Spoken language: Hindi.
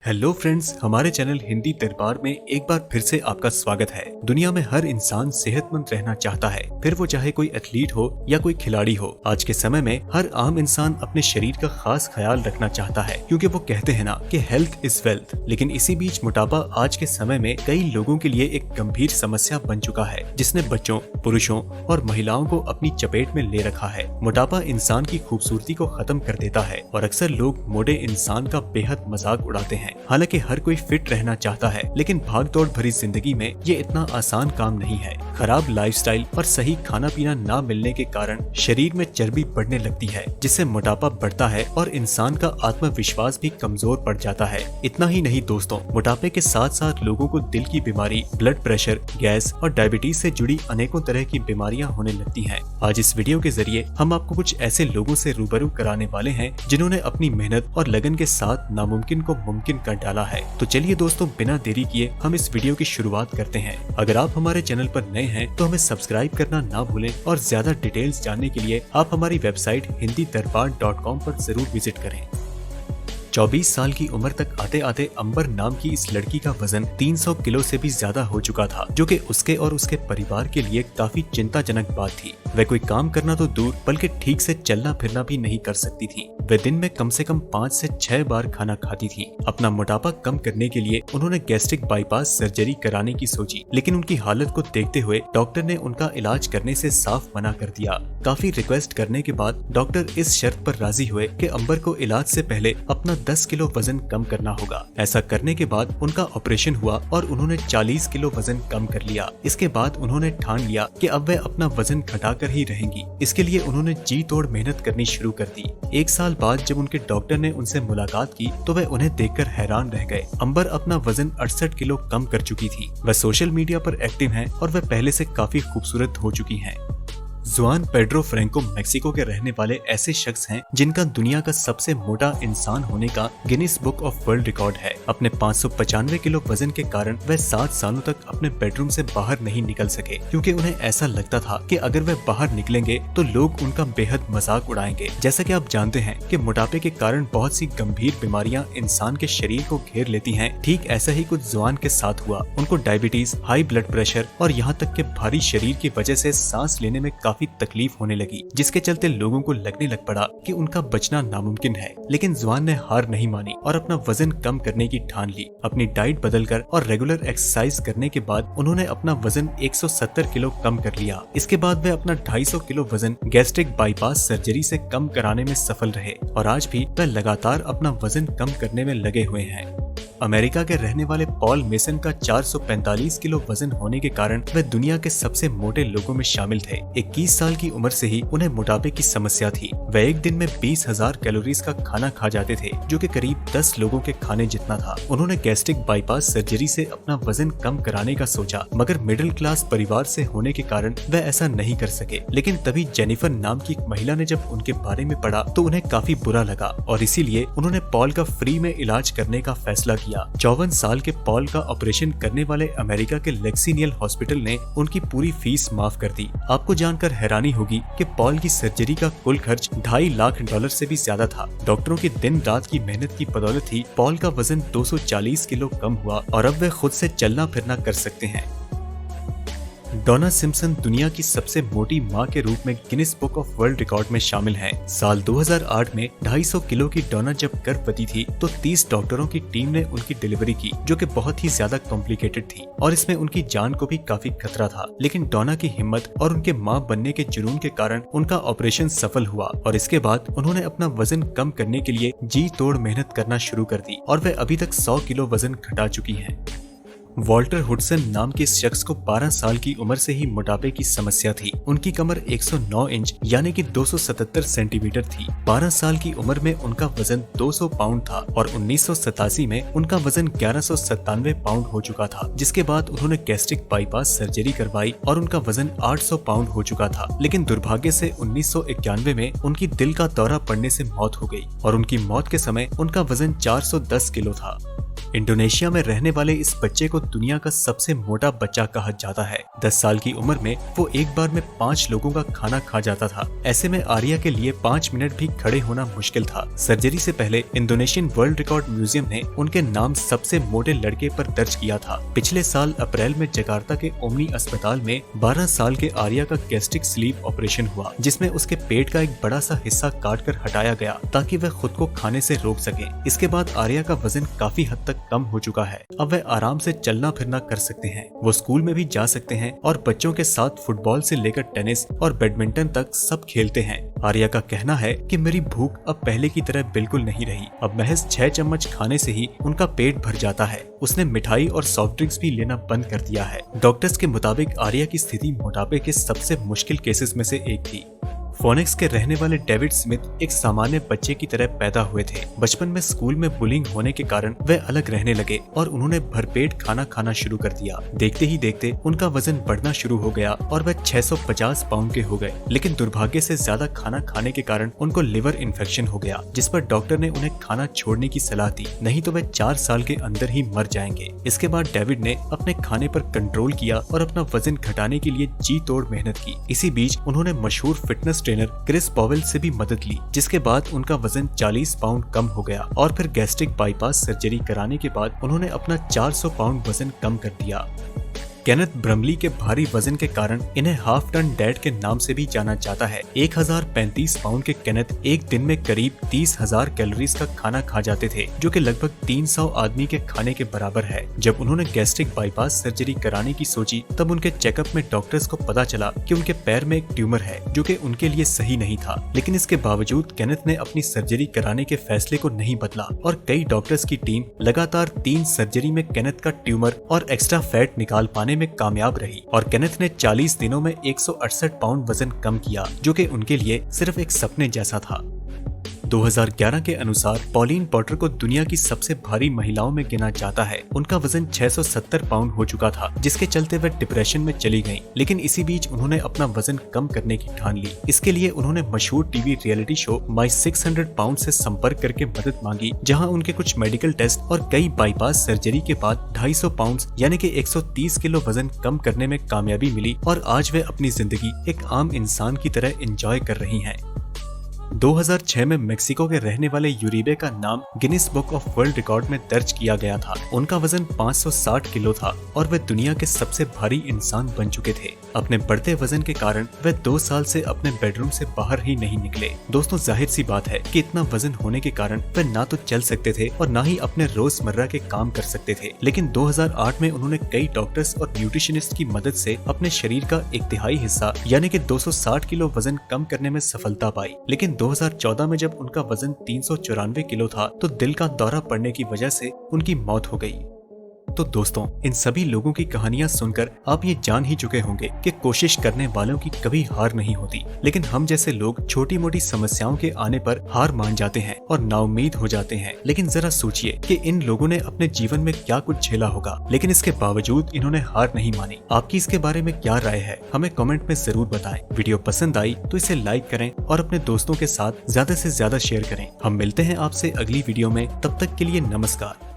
हेलो फ्रेंड्स, हमारे चैनल हिंदी दरबार में एक बार फिर से आपका स्वागत है। दुनिया में हर इंसान सेहतमंद रहना चाहता है, फिर वो चाहे कोई एथलीट हो या कोई खिलाड़ी हो। आज के समय में हर आम इंसान अपने शरीर का खास ख्याल रखना चाहता है, क्योंकि वो कहते हैं ना कि हेल्थ इज वेल्थ। लेकिन इसी बीच मोटापा आज के समय में कई लोगों के लिए एक गंभीर समस्या बन चुका है, जिसने बच्चों, पुरुषों और महिलाओं को अपनी चपेट में ले रखा है। मोटापा इंसान की खूबसूरती को खत्म कर देता है और अक्सर लोग मोटे इंसान का बेहद मजाक उड़ाते हैं। हालांकि हर कोई फिट रहना चाहता है, लेकिन भागदौड़ भरी जिंदगी में ये इतना आसान काम नहीं है। खराब लाइफस्टाइल और सही खाना पीना ना मिलने के कारण शरीर में चर्बी बढ़ने लगती है, जिससे मोटापा बढ़ता है और इंसान का आत्मविश्वास भी कमजोर पड़ जाता है। इतना ही नहीं दोस्तों, मोटापे के साथ साथ लोगों को दिल की बीमारी, ब्लड प्रेशर, गैस और डायबिटीज से जुड़ी अनेकों तरह की बीमारियां होने लगती हैं। आज इस वीडियो के जरिए हम आपको कुछ ऐसे लोगों से रूबरू कराने वाले हैं जिन्होंने अपनी मेहनत और लगन के साथ नामुमकिन को मुमकिन कर डाला है। तो चलिए दोस्तों, बिना देरी किए हम इस वीडियो की शुरुआत करते हैं। अगर आप हमारे चैनल पर नए हैं तो हमें सब्सक्राइब करना ना भूलें और ज्यादा डिटेल्स जानने के लिए आप हमारी वेबसाइट hindidarbad.com पर जरूर विजिट करें। 24 साल की उम्र तक आते आते अंबर नाम की इस लड़की का वजन 300 किलो से भी ज्यादा हो चुका था, जो कि उसके और उसके परिवार के लिए काफी चिंताजनक बात थी। वह कोई काम करना तो दूर, बल्कि ठीक से चलना फिरना भी नहीं कर सकती थी। वे दिन में कम से कम 5 से 6 बार खाना खाती थी। अपना मोटापा कम करने के लिए उन्होंने गैस्ट्रिक बाईपास सर्जरी कराने की सोची, लेकिन उनकी हालत को देखते हुए डॉक्टर ने उनका इलाज करने से साफ मना कर दिया। काफी रिक्वेस्ट करने के बाद डॉक्टर इस शर्त पर राजी हुए कि अंबर को इलाज से पहले अपना 10 किलो वजन कम करना होगा। ऐसा करने के बाद उनका ऑपरेशन हुआ और उन्होंने 40 किलो वजन कम कर लिया। इसके बाद उन्होंने ठान लिया कि अब वे अपना वजन घटाकर ही रहेंगी। इसके लिए उन्होंने जी तोड़ मेहनत करनी शुरू कर दी। 1 साल बाद जब उनके डॉक्टर ने उनसे मुलाकात की तो वे उन्हें देखकर हैरान रह गए। अंबर अपना वजन 68 किलो कम कर चुकी थी। वह सोशल मीडिया पर एक्टिव हैं और वह पहले से काफी खूबसूरत हो चुकी हैं। जुआन पेड्रो फ्रेंको मेक्सिको के रहने वाले ऐसे शख्स हैं जिनका दुनिया का सबसे मोटा इंसान होने का Guinness book of world record है। अपने 595 किलो वजन के कारण वह 7 सालों तक अपने बेडरूम से बाहर नहीं निकल सके, क्योंकि उन्हें ऐसा लगता था कि अगर वह बाहर निकलेंगे तो लोग उनका बेहद मजाक उड़ाएंगे। जैसा कि आप जानते हैं कि मोटापे के कारण बहुत सी गंभीर बीमारियां इंसान के शरीर को घेर लेती हैं। ठीक ऐसा ही कुछ जुआन के साथ हुआ। उनको डायबिटीज, हाई ब्लड प्रेशर और यहाँ तक के भारी शरीर की वजह से सांस लेने में काफी तकलीफ होने लगी, जिसके चलते लोगों को लगने लग पड़ा कि उनका बचना नामुमकिन है। लेकिन जुआन ने हार नहीं मानी और अपना वजन कम करने की ठान ली। अपनी डाइट बदलकर और रेगुलर एक्सरसाइज करने के बाद उन्होंने अपना वजन 170 किलो कम कर लिया। इसके बाद वे अपना 250 किलो वजन गैस्ट्रिक बाईपास सर्जरी से कम कराने में सफल रहे और आज भी वे लगातार अपना वजन कम करने में लगे हुए हैं। अमेरिका के रहने वाले पॉल मेसन का 445 किलो वजन होने के कारण वे दुनिया के सबसे मोटे लोगों में शामिल थे। 21 साल की उम्र से ही उन्हें मोटापे की समस्या थी। वे एक दिन में 20,000 कैलोरीज का खाना खा जाते थे, जो कि करीब 10 लोगों के खाने जितना था। उन्होंने गैस्ट्रिक बाईपास सर्जरी से अपना वजन कम कराने का सोचा, मगर मिडिल क्लास परिवार से होने के कारण वे ऐसा नहीं कर सके। लेकिन तभी जेनिफर नाम की एक महिला ने जब उनके बारे में पढ़ा तो उन्हें काफी बुरा लगा और इसीलिए उन्होंने पॉल का फ्री में इलाज करने का फैसला किया। 54 साल के पॉल का ऑपरेशन करने वाले अमेरिका के लेक्सीनियल हॉस्पिटल ने उनकी पूरी फीस माफ कर दी। आपको जानकर हैरानी होगी कि पॉल की सर्जरी का कुल खर्च $2.5 लाख से भी ज्यादा था। डॉक्टरों की दिन रात की मेहनत की बदौलत ही पॉल का वजन 240 किलो कम हुआ और अब वे खुद से चलना फिरना कर सकते हैं। डोना सिम्पसन दुनिया की सबसे मोटी मां के रूप में Guinness book of world record में शामिल हैं। साल 2008 में 250 किलो की डोना जब गर्भवती थी तो 30 डॉक्टरों की टीम ने उनकी डिलीवरी की, जो कि बहुत ही ज्यादा कॉम्प्लिकेटेड थी और इसमें उनकी जान को भी काफी खतरा था। लेकिन डोना की हिम्मत और उनके मां बनने के जुनून के कारण उनका ऑपरेशन सफल हुआ और इसके बाद उन्होंने अपना वजन कम करने के लिए जी तोड़ मेहनत करना शुरू कर दी और वे अभी तक 100 किलो वजन घटा चुकी हैं। वॉल्टर हुडसन नाम के इस शख्स को 12 साल की उम्र से ही मोटापे की समस्या थी। उनकी कमर 109 इंच यानी कि 277 सेंटीमीटर थी। 12 साल की उम्र में उनका वजन 200 पाउंड था और 1987 में उनका वजन 1197 पाउंड हो चुका था, जिसके बाद उन्होंने गैस्ट्रिक बाईपास सर्जरी करवाई और उनका वजन 800 पाउंड हो चुका था। लेकिन दुर्भाग्य से 1991 में उनकी दिल का दौरा पड़ने से मौत हो गई और उनकी मौत के समय उनका वजन 410 किलो था। इंडोनेशिया में रहने वाले इस बच्चे को दुनिया का सबसे मोटा बच्चा कहा जाता है। 10 साल की उम्र में वो एक बार में 5 लोगों का खाना खा जाता था। ऐसे में आर्या के लिए 5 मिनट भी खड़े होना मुश्किल था। सर्जरी से पहले इंडोनेशियन वर्ल्ड रिकॉर्ड म्यूजियम ने उनके नाम सबसे मोटे लड़के पर दर्ज किया था। पिछले साल अप्रैल में जकार्ता के ओमनी अस्पताल में 12 साल के आर्या का गैस्ट्रिक स्लीव ऑपरेशन हुआ, जिसमें उसके पेट का एक बड़ा सा हिस्सा काटकर हटाया गया ताकि वह खुद को खाने से रोक सके। इसके बाद आर्या का वजन काफी हद तक कम हो चुका है। अब वह आराम से चलना फिरना कर सकते हैं। वो स्कूल में भी जा सकते हैं और बच्चों के साथ फुटबॉल से लेकर टेनिस और बैडमिंटन तक सब खेलते हैं। आर्या का कहना है कि मेरी भूख अब पहले की तरह बिल्कुल नहीं रही। अब महज 6 चम्मच खाने से ही उनका पेट भर जाता है। उसने मिठाई और सॉफ्ट ड्रिंक्स भी लेना बंद कर दिया है। डॉक्टर्स के मुताबिक आर्या की स्थिति मोटापे के सबसे मुश्किल केसेस में से एक थी। फोनिक्स के रहने वाले डेविड स्मिथ एक सामान्य बच्चे की तरह पैदा हुए थे। बचपन में स्कूल में बुलिंग होने के कारण वे अलग रहने लगे और उन्होंने भरपेट खाना खाना शुरू कर दिया। देखते ही देखते उनका वजन बढ़ना शुरू हो गया और वे 650 पाउंड के हो गए। लेकिन दुर्भाग्य से ज्यादा खाना खाने के कारण उनको लिवर इन्फेक्शन हो गया, जिस पर डॉक्टर ने उन्हें खाना छोड़ने की सलाह दी, नहीं तो वे 4 साल के अंदर ही मर जाएंगे। इसके बाद डेविड ने अपने खाने पर कंट्रोल किया और अपना वजन घटाने के लिए जी तोड़ मेहनत की। इसी बीच उन्होंने मशहूर फिटनेस ट्रेनर क्रिस पॉवेल से भी मदद ली, जिसके बाद उनका वजन 40 पाउंड कम हो गया और फिर गैस्ट्रिक बाईपास सर्जरी कराने के बाद उन्होंने अपना 400 पाउंड वजन कम कर दिया। केनेथ ब्रमली के भारी वजन के कारण इन्हें हाफ टन डैड के नाम से भी जाना जाता है। 1035 पाउंड के केनेथ एक दिन में करीब 30,000 कैलोरीज का खाना खा जाते थे, जो कि लगभग 300 आदमी के खाने के बराबर है। जब उन्होंने गैस्ट्रिक बाईपास सर्जरी कराने की सोची, तब उनके चेकअप में डॉक्टर्स को पता चला कि उनके पैर में एक ट्यूमर है, जो कि उनके लिए सही नहीं था। लेकिन इसके बावजूद केनेथ ने अपनी सर्जरी कराने के फैसले को नहीं बदला और कई डॉक्टर्स की टीम लगातार 3 सर्जरी में केनेथ का ट्यूमर और एक्स्ट्रा फैट निकाल पाने में कामयाब रही और केनेथ ने 40 दिनों में 168 पाउंड वजन कम किया, जो कि उनके लिए सिर्फ एक सपने जैसा था। 2011 के अनुसार पॉलिन पॉटर को दुनिया की सबसे भारी महिलाओं में गिना जाता है। उनका वजन 670 पाउंड हो चुका था, जिसके चलते वह डिप्रेशन में चली गईं। लेकिन इसी बीच उन्होंने अपना वजन कम करने की ठान ली। इसके लिए उन्होंने मशहूर TV reality show my 600 pound से संपर्क करके मदद मांगी, जहां उनके कुछ मेडिकल टेस्ट और कई बाईपास सर्जरी के बाद 250 पाउंड यानी कि 130 किलो वजन कम करने में कामयाबी मिली और आज वे अपनी जिंदगी एक आम इंसान की तरह एंजॉय कर रही हैं। 2006 में मेक्सिको के रहने वाले यूरिबे का नाम Guinness book of world record में दर्ज किया गया था। उनका वजन 560 किलो था और वे दुनिया के सबसे भारी इंसान बन चुके थे। अपने बढ़ते वजन के कारण वे 2 साल से अपने बेडरूम से बाहर ही नहीं निकले। दोस्तों, जाहिर सी बात है कि इतना वजन होने के कारण वे ना तो चल सकते थे और ना ही अपने रोजमर्रा के काम कर सकते थे। लेकिन 2008 में उन्होंने कई डॉक्टर्स और न्यूट्रिशनिस्ट की मदद से अपने शरीर का 1/3 हिस्सा यानी कि 260 किलो वजन कम करने में सफलता पाई। लेकिन 2014 में जब उनका वजन 394 किलो था, तो दिल का दौरा पड़ने की वजह से उनकी मौत हो गई। तो दोस्तों, इन सभी लोगों की कहानियां सुनकर आप ये जान ही चुके होंगे कि कोशिश करने वालों की कभी हार नहीं होती। लेकिन हम जैसे लोग छोटी मोटी समस्याओं के आने पर हार मान जाते हैं और नाउम्मीद हो जाते हैं। लेकिन जरा सोचिए कि इन लोगों ने अपने जीवन में क्या कुछ झेला होगा, लेकिन इसके बावजूद इन्होंने हार नहीं मानी। आपकी इसके बारे में क्या राय है, हमें कमेंट में जरूर बताएं। वीडियो पसंद आई तो इसे लाइक करें और अपने दोस्तों के साथ ज्यादा से ज्यादा शेयर करें। हम मिलते हैं आपसे अगली वीडियो में, तब तक के लिए नमस्कार।